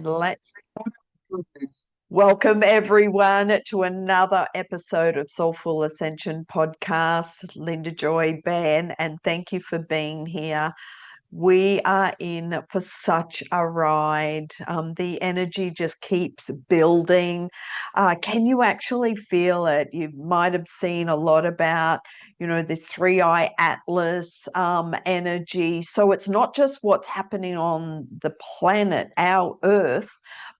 and let's welcome everyone to another episode of Soulful Ascension Podcast. Linda Joy, Benn, and thank you for being here. We are in for such a ride. The energy just keeps building. Can you actually feel it? You might have seen a lot about, this three-eye atlas energy. So it's not just what's happening on the planet, our Earth,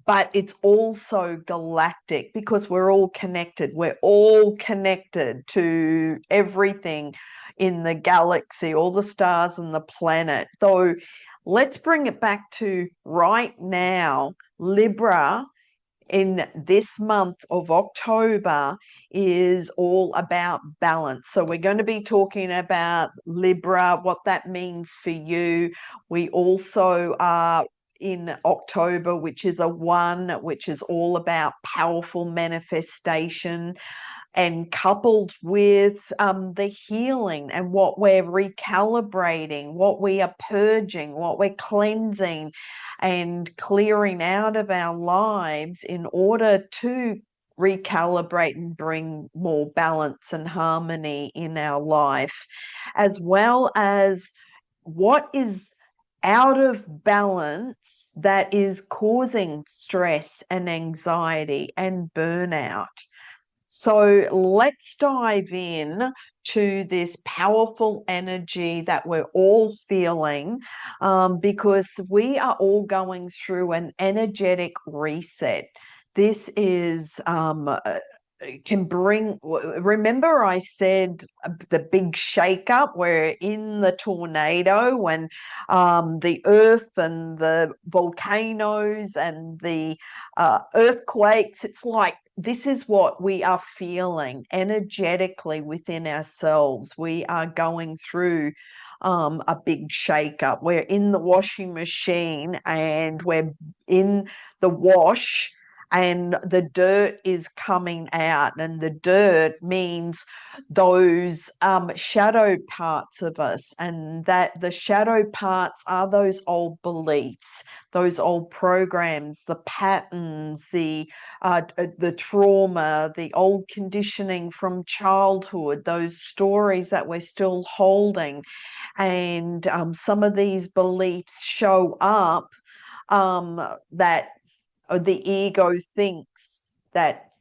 but it's also galactic because we're all connected. We're all connected to everything in the galaxy, all the stars and the planet. So let's bring it back to right now. Libra in this month of October is all about balance. So we're going to be talking about Libra, what that means for you. We also are in October, which is a 1, which is all about powerful manifestation, and coupled with the healing and what we're recalibrating, what we are purging, what we're cleansing and clearing out of our lives in order to recalibrate and bring more balance and harmony in our life, as well as what is out of balance that is causing stress and anxiety and burnout. So let's dive in to this powerful energy that we're all feeling, because we are all going through an energetic reset. This is can bring, remember I said the big shakeup where in the tornado when the earth and the volcanoes and the earthquakes, it's like this is what we are feeling energetically within ourselves. We are going through a big shakeup. We're in the washing machine and we're in the wash and the dirt is coming out, and the dirt means those shadow parts of us, and that the shadow parts are those old beliefs, those old programs, the patterns, the trauma, the old conditioning from childhood, those stories that we're still holding. And some of these beliefs show up that the ego thinks that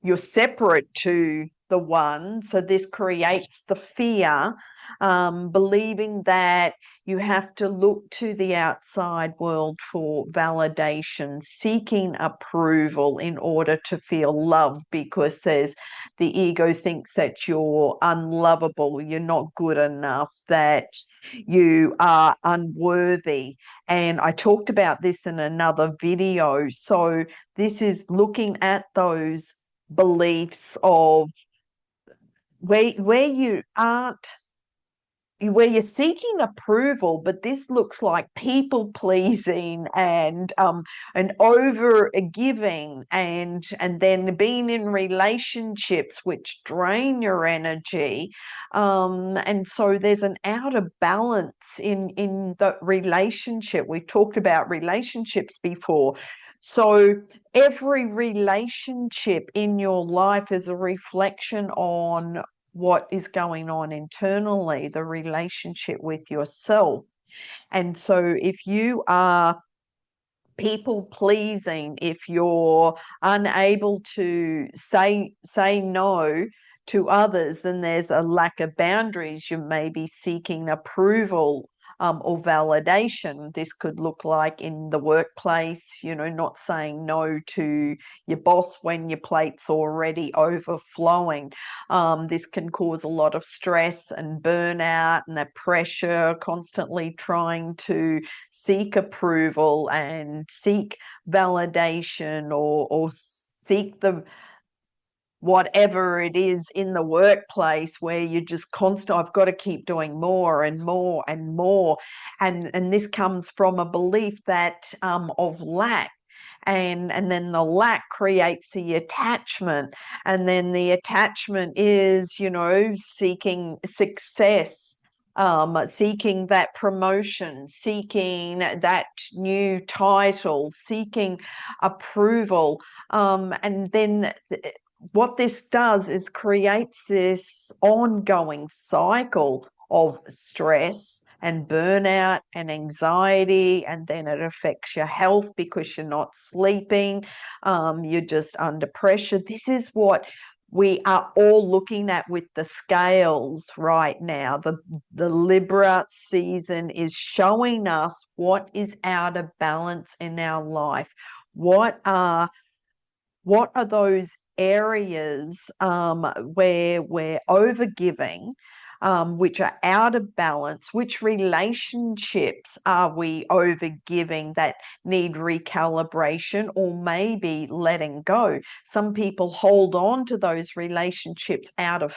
you're separate to the one. So this creates the fear, believing that you have to look to the outside world for validation, seeking approval in order to feel loved, because the ego thinks that you're unlovable, you're not good enough, that you are unworthy. And I talked about this in another video. So this is looking at those beliefs of where you aren't, where you're seeking approval, but this looks like people pleasing and over giving, and then being in relationships which drain your energy, and so there's an out of balance in the relationship. We've talked about relationships before. So every relationship in your life is a reflection on what is going on internally, the relationship with yourself. And so if you are people pleasing, if you're unable to say no to others, then there's a lack of boundaries. You may be seeking approval or validation. This could look like in the workplace, not saying no to your boss when your plate's already overflowing. This can cause a lot of stress and burnout and that pressure, constantly trying to seek approval and seek validation or seek the whatever it is in the workplace, where you just constant, I've got to keep doing more and more and more. And this comes from a belief that of lack. And then the lack creates the attachment. And then the attachment is, seeking success seeking that promotion, seeking that new title, seeking approval. And then what this does is creates this ongoing cycle of stress and burnout and anxiety, and then it affects your health because you're not sleeping, you're just under pressure. This is what we are all looking at with the scales right now. The Libra season is showing us what is out of balance in our life. What are those areas where we're overgiving, which are out of balance? Which relationships are we overgiving that need recalibration or maybe letting go? Some people hold on to those relationships out of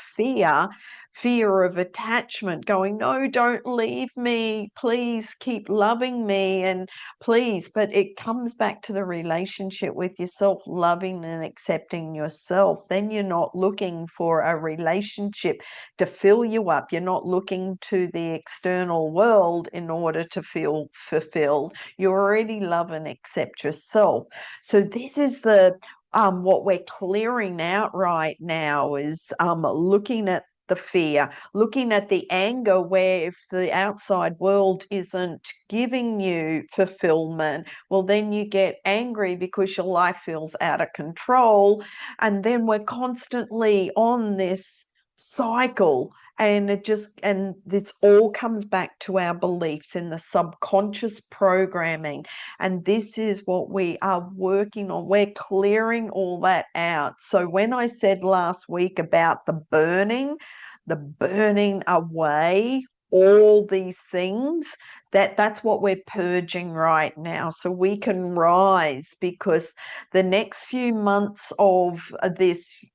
fear of attachment, going, no, don't leave me, please keep loving me, and please. But it comes back to the relationship with yourself, loving and accepting yourself. Then you're not looking for a relationship to fill you up. You're not looking to the external world in order to feel fulfilled. You already love and accept yourself. So this is what we're clearing out right now is looking at the fear, looking at the anger, where if the outside world isn't giving you fulfillment, well, then you get angry because your life feels out of control. And then we're constantly on this cycle. And this all comes back to our beliefs in the subconscious programming. And this is what we are working on. We're clearing all that out. So when I said last week about the burning away all these things, that's what we're purging right now, so we can rise, because the next few months of this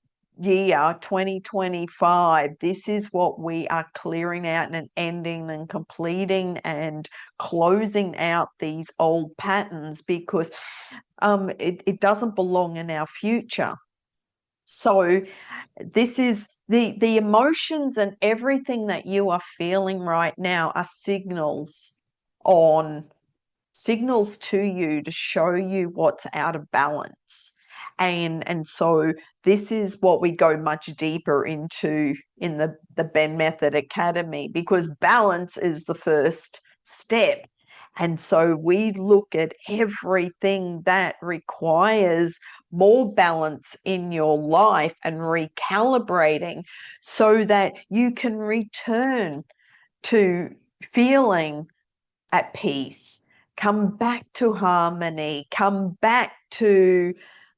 year 2025, this is what we are clearing out and ending and completing and closing out these old patterns, because it doesn't belong in our future. So this is the emotions, and everything that you are feeling right now are signals to you to show you what's out of balance. And so this is what we go much deeper into in the Benn Method Academy, because balance is the first step. And so we look at everything that requires more balance in your life and recalibrating, so that you can return to feeling at peace, come back to harmony, come back to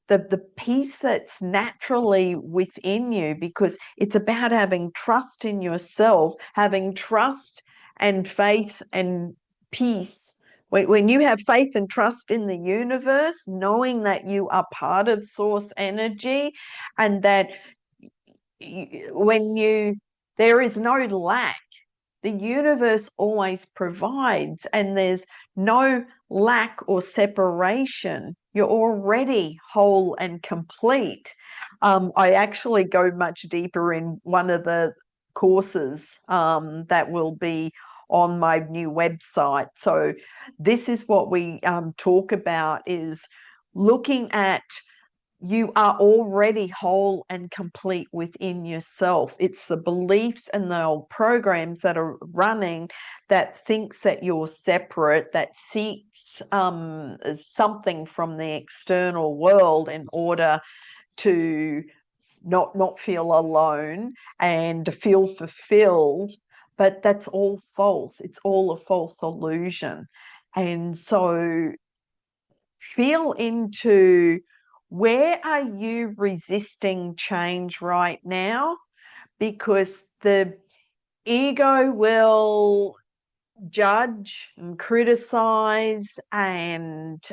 the peace that's naturally within you, because it's about having trust in yourself, having trust and faith and peace. When you have faith and trust in the universe, knowing that you are part of source energy, and that there is no lack, the universe always provides, and there's no lack or separation. You're already whole and complete. I actually go much deeper in one of the courses that will be on my new website. So this is what we talk about, is looking at, you are already whole and complete within yourself. It's the beliefs and the old programs that are running, that thinks that you're separate, that seeks something from the external world in order to not feel alone and to feel fulfilled. But that's all false. It's all a false illusion. And so feel into, where are you resisting change right now? Because the ego will judge and criticize and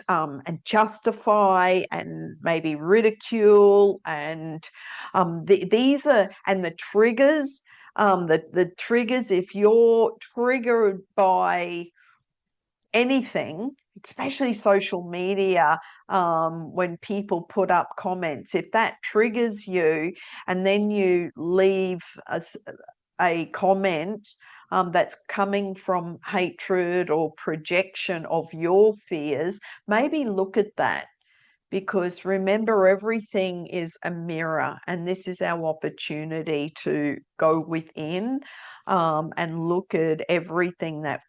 justify and maybe ridicule, and these are, and the triggers, the triggers, if you're triggered by anything, especially social media, when people put up comments, if that triggers you and then you leave a comment that's coming from hatred or projection of your fears, maybe look at that. Because remember, everything is a mirror, and this is our opportunity to go within and look at everything that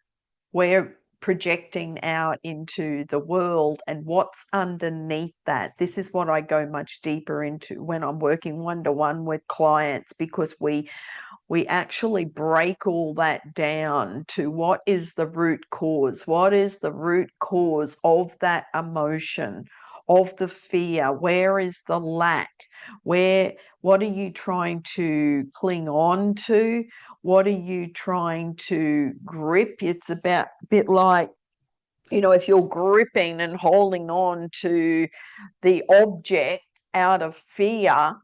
we're projecting out into the world and what's underneath that. This is what I go much deeper into when I'm working one-to-one with clients, because we actually break all that down to what is the root cause. What is the root cause of that emotion, of the fear? Where is the lack? What are you trying to cling on to? What are you trying to grip? It's about a bit like, if you're gripping and holding on to the object out of fear,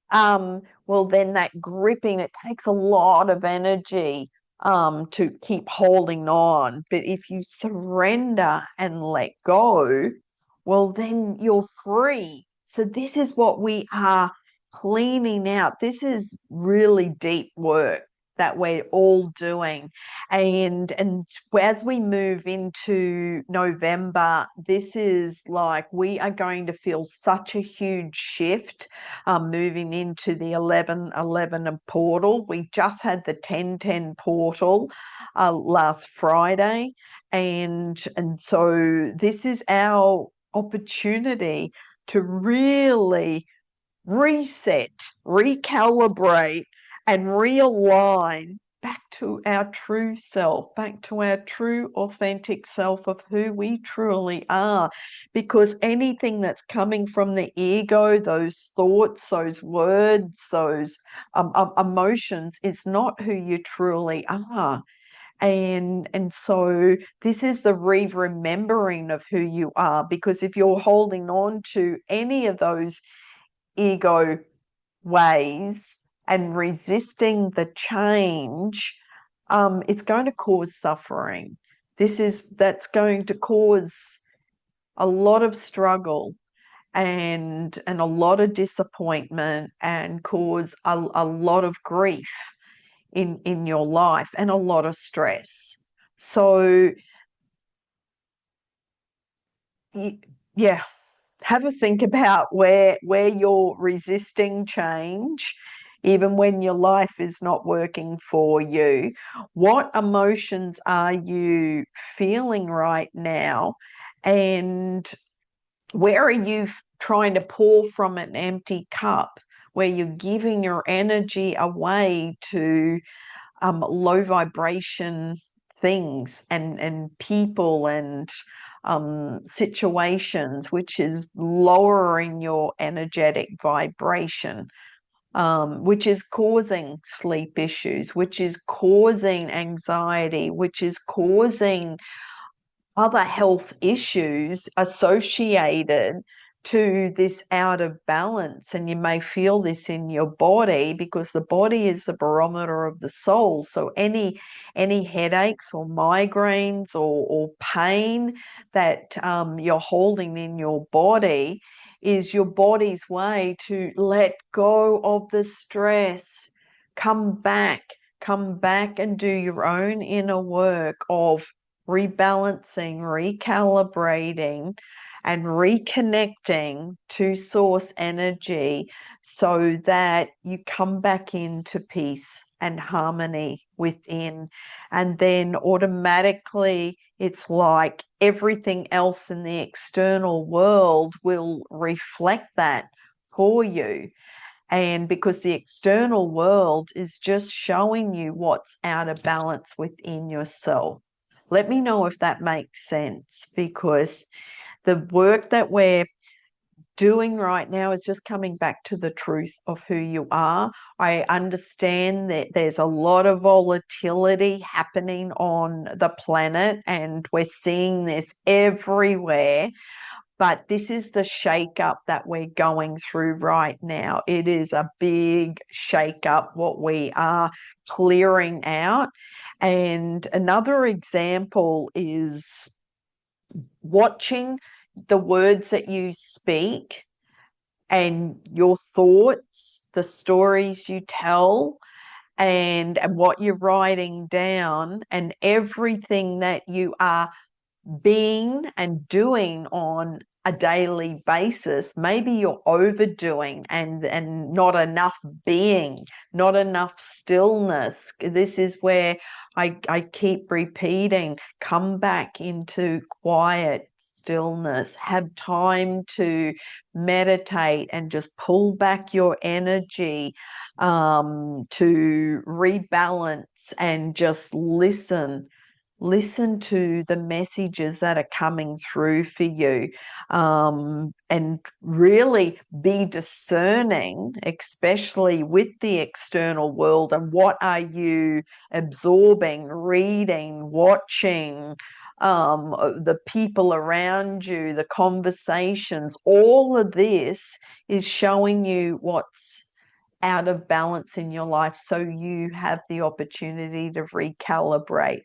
well, then that gripping, it takes a lot of energy to keep holding on. But if you surrender and let go, well, then you're free. So this is what we are cleaning out. This is really deep work that we're all doing. And as we move into November, this is like we are going to feel such a huge shift moving into the 11:11 portal. We just had the 10:10 portal last Friday, and so this is our opportunity to really reset, recalibrate, and realign back to our true self, back to our true authentic self of who we truly are. Because anything that's coming from the ego, those thoughts, those words, those emotions, is not who you truly are. And so this is the remembering of who you are, because if you're holding on to any of those ego ways and resisting the change, it's going to cause suffering. That's going to cause a lot of struggle and a lot of disappointment, and cause a lot of grief in your life and a lot of stress. So yeah, have a think about where you're resisting change, even when your life is not working for you. What emotions are you feeling right now? And where are you trying to pour from an empty cup, where you're giving your energy away to low vibration things and people and situations, which is lowering your energetic vibration, which is causing sleep issues, which is causing anxiety, which is causing other health issues associated to this out of balance. And you may feel this in your body, because the body is the barometer of the soul. So any headaches or migraines or pain that you're holding in your body is your body's way to let go of the stress. Come back and do your own inner work of rebalancing, recalibrating, and reconnecting to source energy, so that you come back into peace and harmony within. And then automatically, it's like everything else in the external world will reflect that for you. And because the external world is just showing you what's out of balance within yourself. Let me know if that makes sense, because the work that we're doing right now is just coming back to the truth of who you are. I understand that there's a lot of volatility happening on the planet, and we're seeing this everywhere. But this is the shakeup that we're going through right now. It is a big shakeup, what we are clearing out. And another example is watching the words that you speak and your thoughts, the stories you tell, and what you're writing down, and everything that you are being and doing on a daily basis. Maybe you're overdoing and not enough being, not enough stillness. This is where I keep repeating, come back into quiet stillness, have time to meditate and just pull back your energy, to rebalance and just listen to the messages that are coming through for you, and really be discerning, especially with the external world, and what are you absorbing, reading, watching, the people around you, the conversations. All of this is showing you what's out of balance in your life, so you have the opportunity to recalibrate.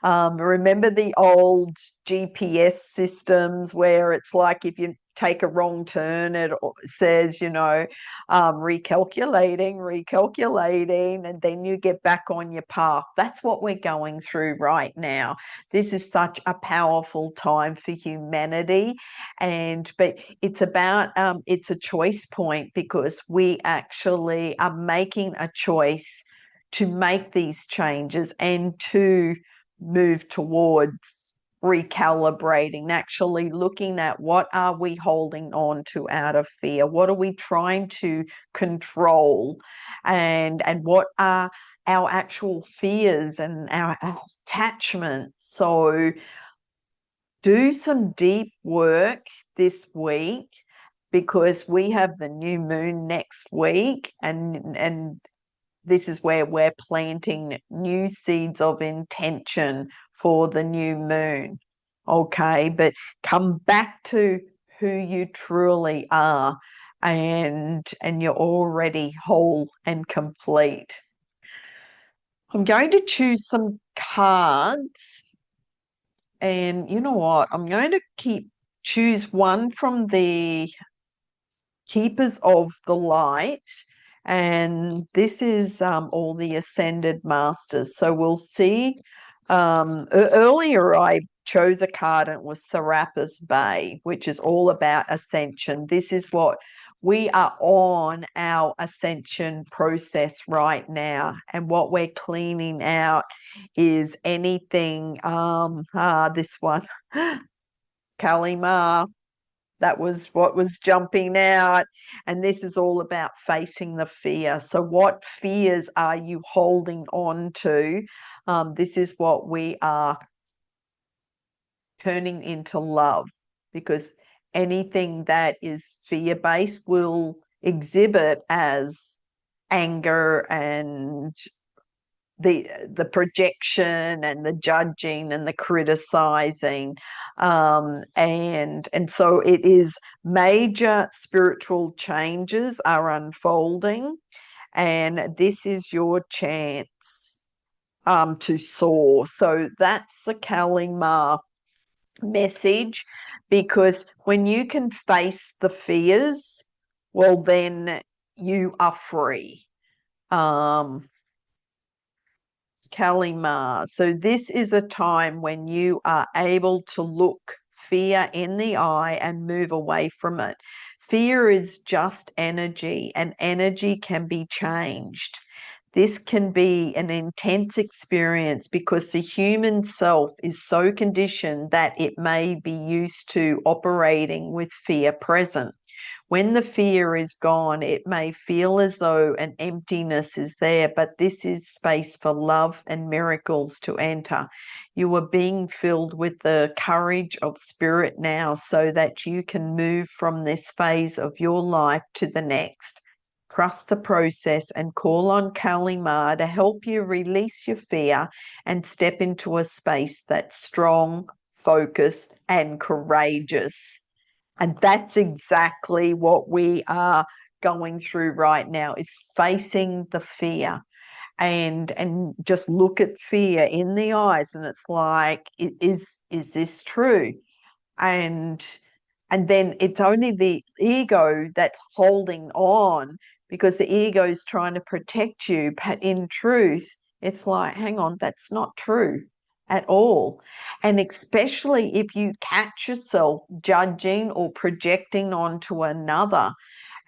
Remember the old GPS systems where it's like if you take a wrong turn, it says, recalculating, and then you get back on your path. That's what we're going through right now. This is such a powerful time for humanity, but it's about it's a choice point, because we actually are making a choice to make these changes and to move towards recalibrating, actually looking at what are we holding on to out of fear, what are we trying to control, and what are our actual fears and our attachments. So do some deep work this week, because we have the new moon next week, and this is where we're planting new seeds of intention for the new moon. Okay, but come back to who you truly are, and you're already whole and complete. I'm going to choose some cards, and you know what? I'm going to choose one from the Keepers of the Light, and this is all the Ascended Masters. So we'll see. Earlier, I chose a card, and it was Serapis Bay, which is all about ascension. This is what we are on, our ascension process right now, and what we're cleaning out is anything. This one, Cali Ma. That was what was jumping out. And this is all about facing the fear. So what fears are you holding on to? This is what we are turning into love, because anything that is fear-based will exhibit as anger and the projection and the judging and the criticizing, and so it is major spiritual changes are unfolding, and this is your chance to soar. So that's the Cali Ma message, because when you can face the fears, well, then you are free. Cali Ma. So this is a time when you are able to look fear in the eye and move away from it. Fear is just energy, and energy can be changed. This can be an intense experience, because the human self is so conditioned that it may be used to operating with fear present. When the fear is gone, it may feel as though an emptiness is there, but this is space for love and miracles to enter. You are being filled with the courage of spirit now, so that you can move from this phase of your life to the next. Trust the process and call on Cali Ma to help you release your fear and step into a space that's strong, focused, and courageous. And that's exactly what we are going through right now, is facing the fear, and just look at fear in the eyes, and it's like, is this true? And then it's only the ego that's holding on because the ego is trying to protect you. But in truth, it's like, hang on, that's not true at all. And especially if you catch yourself judging or projecting onto another,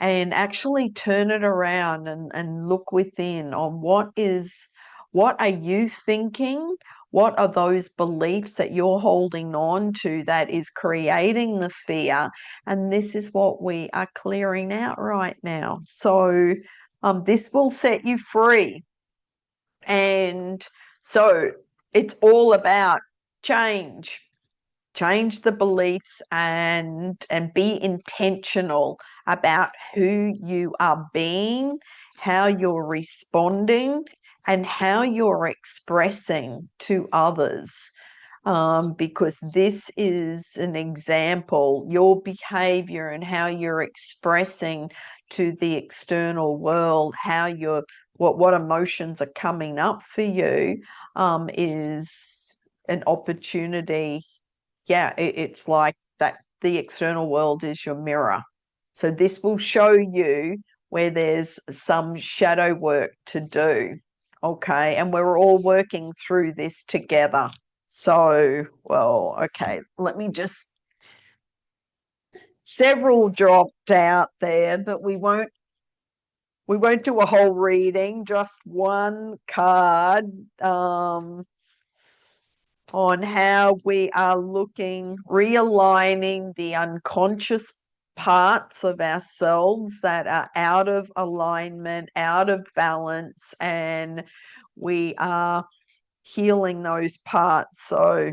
and actually turn it around and look within on what are you thinking? What are those beliefs that you're holding on to that is creating the fear? And this is what we are clearing out right now. So this will set you free. And so it's all about change. Change the beliefs and be intentional about who you are being, how you're responding, and how you're expressing to others. Because this is an example, your behavior and how you're expressing to the external world, how you're what emotions are coming up for you, is an opportunity. Yeah, it's like that the external world is your mirror. So this will show you where there's some shadow work to do. Okay. And we're all working through this together. So, well, okay, let me just, several dropped out there, but we won't do a whole reading, just one card. On how we are realigning the unconscious parts of ourselves that are out of alignment, out of balance, and we are healing those parts. So,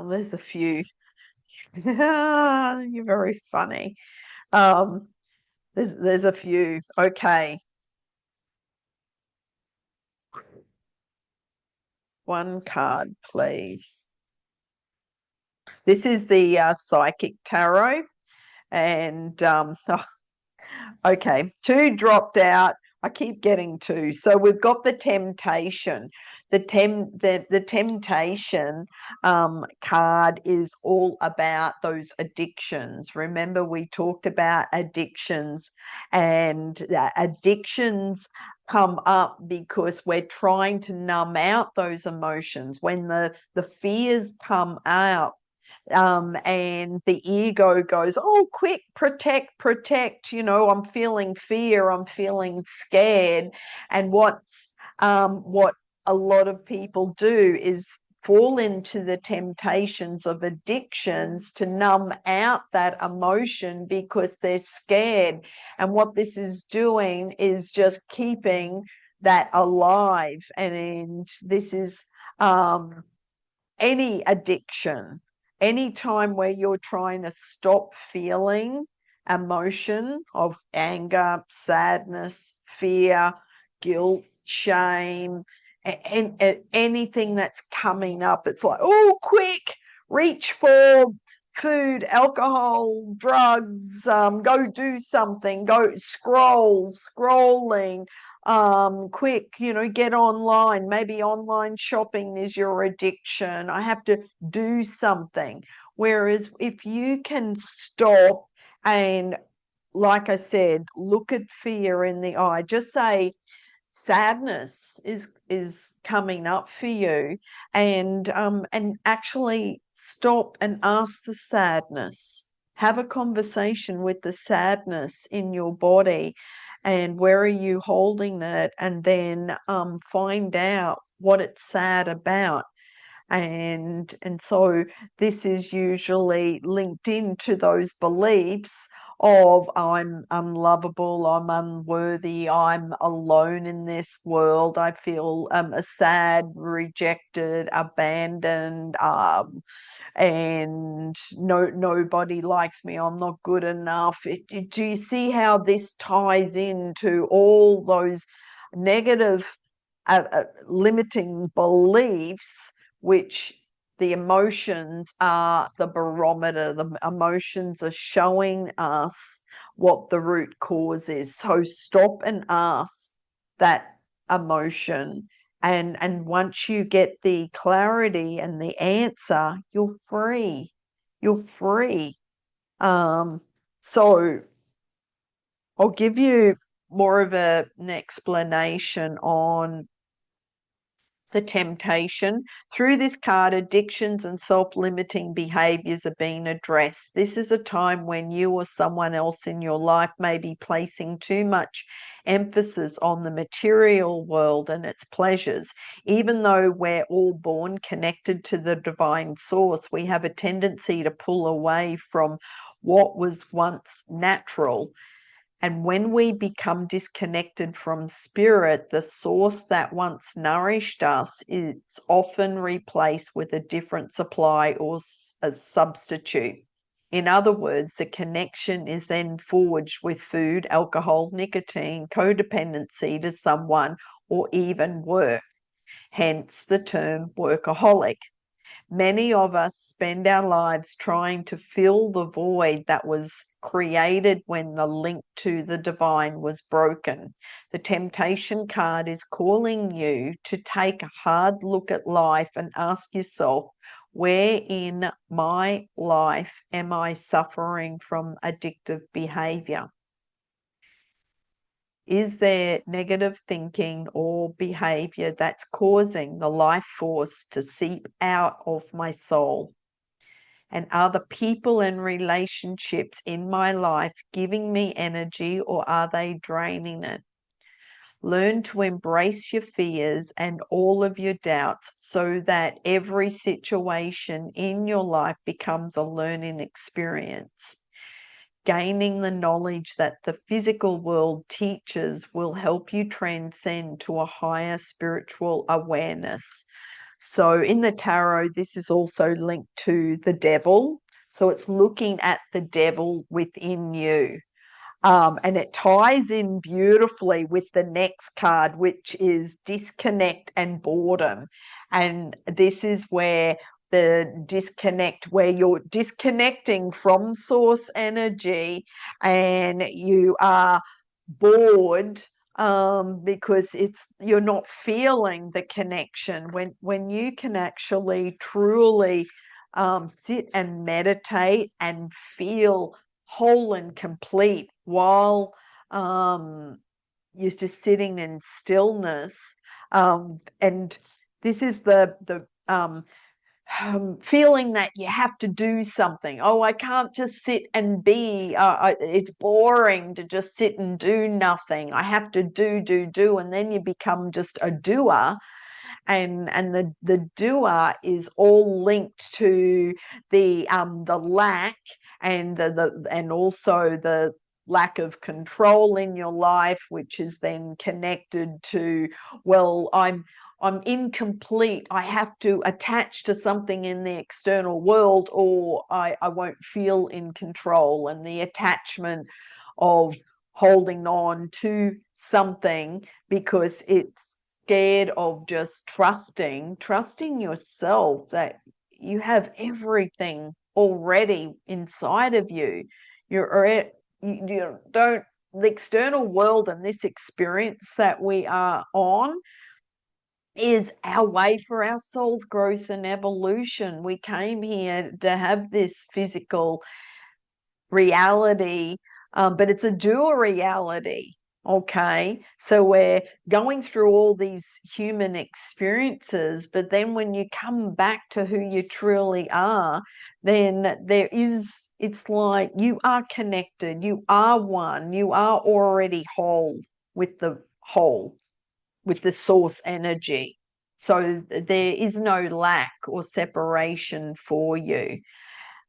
there's a few. You're very funny. Um, there's a few. Okay. One card, please. This is the psychic tarot. And okay, two dropped out. I keep getting two. So we've got the temptation. The temptation card is all about those addictions. Remember, we talked about addictions, and addictions come up because we're trying to numb out those emotions. When the fears come out, and the ego goes, oh, quick, protect, protect. I'm feeling fear, I'm feeling scared. And what a lot of people do is fall into the temptations of addictions to numb out that emotion because they're scared. And what this is doing is just keeping that alive. And this is any addiction, any time where you're trying to stop feeling emotion of anger, sadness, fear, guilt, shame, and anything that's coming up, it's like, oh, quick, reach for food, alcohol, drugs, go do something, go scrolling, quick, get online. Maybe online shopping is your addiction. I have to do something. Whereas if you can stop and, like I said, look at fear in the eye, just say sadness is coming up for you, and actually stop and ask the sadness. Have a conversation with the sadness in your body, and where are you holding it, and then find out what it's sad about. And so this is usually linked into those beliefs of I'm unlovable, I'm unworthy, I'm alone in this world, I feel sad, rejected, abandoned, and nobody likes me, I'm not good enough. Do you see how this ties into all those negative limiting beliefs, which the emotions are the barometer? The emotions are showing us what the root cause is. So stop and ask that emotion. And once you get the clarity and the answer, you're free. You're free. So I'll give you more of an explanation on the temptation. Through this card, addictions and self-limiting behaviors are being addressed. This is a time when you or someone else in your life may be placing too much emphasis on the material world and its pleasures. Even though we're all born connected to the divine source, we have a tendency to pull away from what was once natural. And when we become disconnected from spirit, the source that once nourished us is often replaced with a different supply or a substitute. In other words, the connection is then forged with food, alcohol, nicotine, codependency to someone, or even work. Hence the term workaholic. Many of us spend our lives trying to fill the void that was created when the link to the divine was broken. The temptation card is calling you to take a hard look at life and ask yourself, where in my life am I suffering from addictive behavior? Is there negative thinking or behavior that's causing the life force to seep out of my soul? And are the people and relationships in my life giving me energy, or are they draining it? Learn to embrace your fears and all of your doubts so that every situation in your life becomes a learning experience. Gaining the knowledge that the physical world teaches will help you transcend to a higher spiritual awareness. So in the tarot, this is also linked to the devil. So it's looking at the devil within you. And it ties in beautifully with the next card, which is disconnect and boredom. And this is where the disconnect, where you're disconnecting from source energy and you are bored, because you're not feeling the connection. When you can actually truly sit and meditate and feel whole and complete while you're just sitting in stillness. And this is the feeling that you have to do something. Oh, I can't just sit and be. It's boring to just sit and do nothing. I have to do, and then you become just a doer. And the doer is all linked to the lack and and also the lack of control in your life, which is then connected to, well, I'm incomplete. I have to attach to something in the external world, or I won't feel in control. And the attachment of holding on to something because it's scared of just trusting yourself that you have everything already inside of you. You don't, the external world and this experience that we are on is our way for our soul's growth and evolution. We came here to have this physical reality, but it's a dual reality. Okay, so we're going through all these human experiences, but then when you come back to who you truly are, then it's like you are connected, you are one, you are already whole with the whole, with the source energy. So there is no lack or separation for you.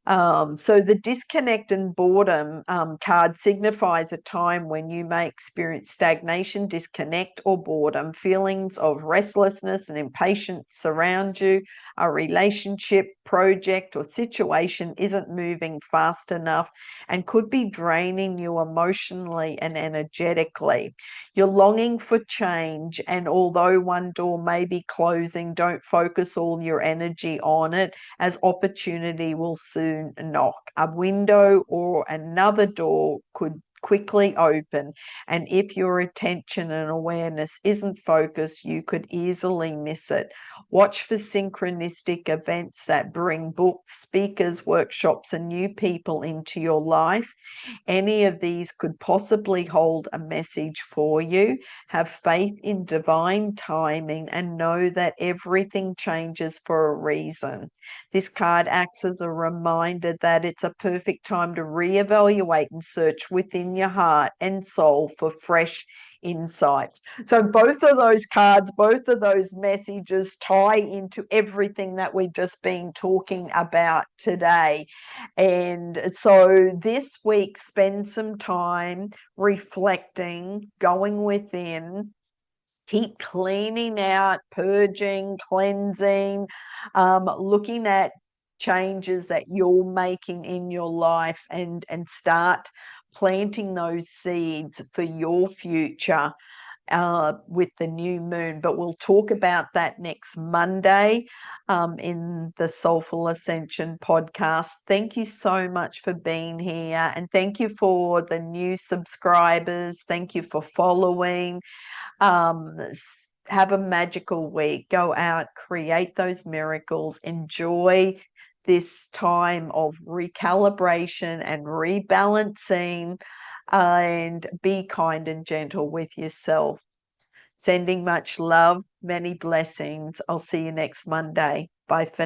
So the disconnect and boredom card signifies a time when you may experience stagnation, disconnect, or boredom. Feelings of restlessness and impatience surround you. A relationship, project, or situation isn't moving fast enough and could be draining you emotionally and energetically. You're longing for change, and although one door may be closing, don't focus all your energy on it, as opportunity will soon knock. A window or another door could quickly open. And if your attention and awareness isn't focused, you could easily miss it. Watch for synchronistic events that bring books, speakers, workshops, and new people into your life. Any of these could possibly hold a message for you. Have faith in divine timing and know that everything changes for a reason. This card acts as a reminder that it's a perfect time to reevaluate and search within your heart and soul for fresh insights. So both of those cards, both of those messages tie into everything that we've just been talking about today. And so this week, spend some time reflecting, going within, keep cleaning out, purging, cleansing, looking at changes that you're making in your life, and start planting those seeds for your future with the new moon. But we'll talk about that next Monday in the Soulful Ascension podcast. Thank you so much for being here, and thank you for the new subscribers. Thank you for following. Um, have a magical week. Go out, create those miracles, enjoy this time of recalibration and rebalancing, and be kind and gentle with yourself. Sending much love, many blessings. I'll see you next Monday. Bye for now.